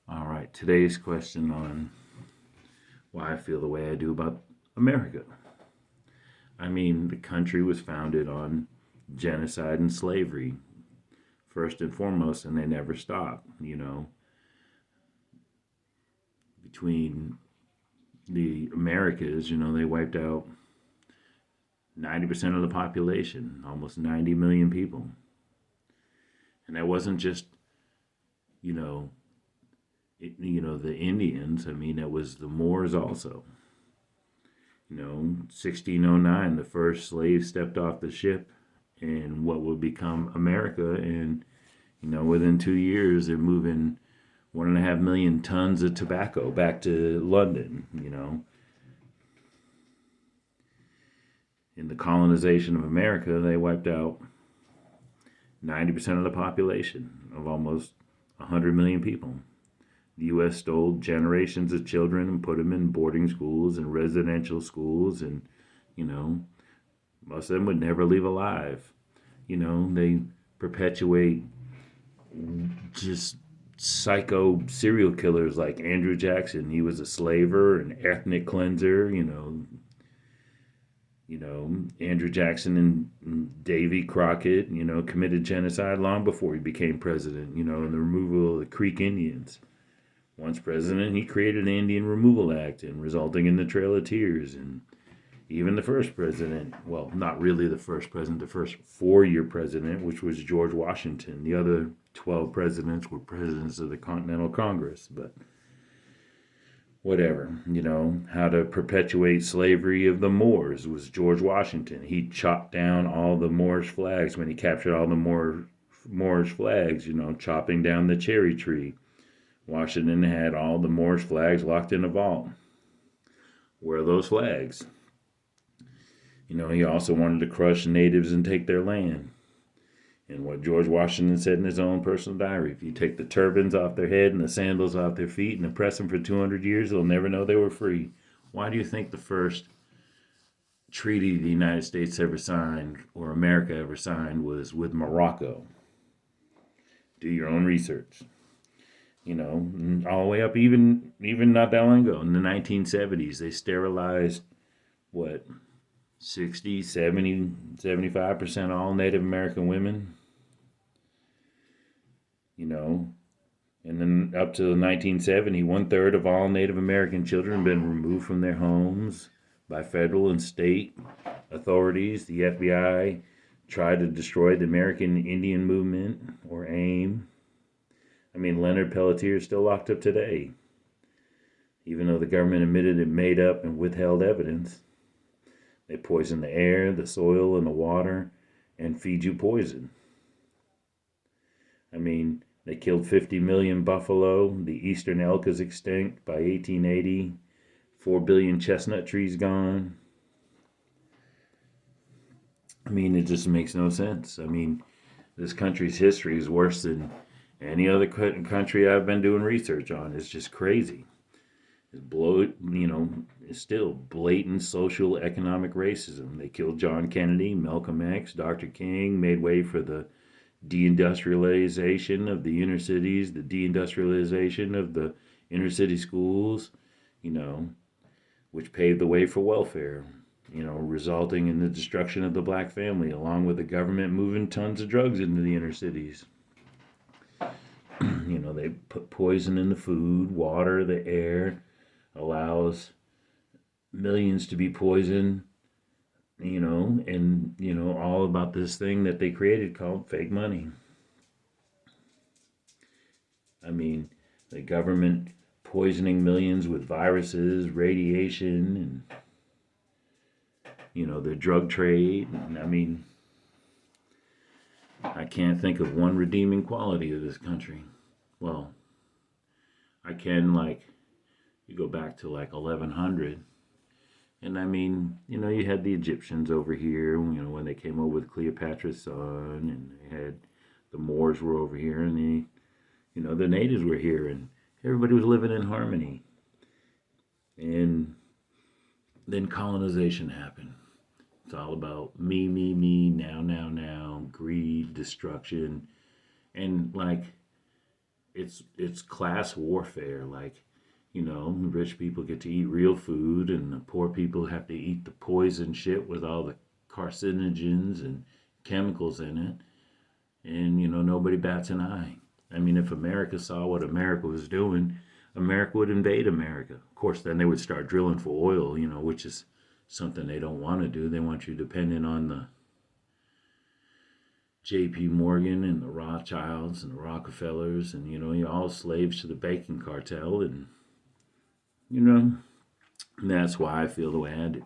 All right, today's question on why I feel the way I do about America. I mean, the country was founded on genocide and slavery, first and foremost, and they never stopped. Between the Americas, they wiped out 90% of the population, almost 90 million people. And that wasn't just, you know, the Indians. I mean, it was the Moors also. 1609, the first slave stepped off the ship in what would become America. And, within 2 years, they're moving 1.5 million tons of tobacco back to London. In the colonization of America, they wiped out 90% of the population of almost 100 million people. The U.S. stole generations of children and put them in boarding schools and residential schools, and you know, most of them would never leave alive. They perpetuate just psycho serial killers like Andrew Jackson. He was a slaver, an ethnic cleanser. Andrew Jackson and Davy Crockett. Committed genocide long before he became president. And the removal of the Creek Indians. Once president, he created the Indian Removal Act, and resulting in the Trail of Tears. And even the first president, well, not really the first president, the first 4-year president, which was George Washington. The other 12 presidents were presidents of the Continental Congress. But whatever, how to perpetuate slavery of the Moors was George Washington. He chopped down all the Moorish flags when he captured all the Moorish flags, chopping down the cherry tree. Washington had all the Moorish flags locked in a vault. Where are those flags? He also wanted to crush natives and take their land. And what George Washington said in his own personal diary, if you take the turbans off their head and the sandals off their feet and oppress them for 200 years, they'll never know they were free. Why do you think the first treaty the United States ever signed, or America ever signed, was with Morocco? Do your own research. All the way up, even not that long ago, in the 1970s, they sterilized, what, 60, 70, 75% all Native American women. And then up to the 1970, 1/3 of all Native American children have been removed from their homes by federal and state authorities. The FBI tried to destroy the American Indian Movement, or AIM. I mean, Leonard Peltier is still locked up today, even though the government admitted it made up and withheld evidence. They poison the air, the soil, and the water, and feed you poison. I mean, they killed 50 million buffalo. The eastern elk is extinct by 1880. 4 billion chestnut trees gone. I mean, it just makes no sense. I mean, this country's history is worse than any other country I've been doing research on. It's just crazy. It's still blatant social economic racism. They killed John Kennedy, Malcolm X, Dr. King, made way for the deindustrialization of the inner cities, the deindustrialization of the inner city schools, which paved the way for welfare, resulting in the destruction of the black family, along with the government moving tons of drugs into the inner cities. They put poison in the food, water, the air, allows millions to be poisoned, and, all about this thing that they created called fake money. I mean, the government poisoning millions with viruses, radiation, and, the drug trade. And, I mean, I can't think of one redeeming quality of this country. Well, I can, you go back to 1100. And I mean, you had the Egyptians over here, when they came over with Cleopatra's son, and they had the Moors were over here, and the natives were here, and everybody was living in harmony. And then colonization happened. It's all about me, now, greed, destruction. And it's class warfare. Like, rich people get to eat real food, and the poor people have to eat the poison shit with all the carcinogens and chemicals in it. And nobody bats an eye. I mean, if America saw what America was doing, America would invade America. Of course, then they would start drilling for oil, which is something they don't want to do. They want you dependent on the J.P. Morgan and the Rothschilds and the Rockefellers, and you're all slaves to the banking cartel, and that's why I feel the way I do.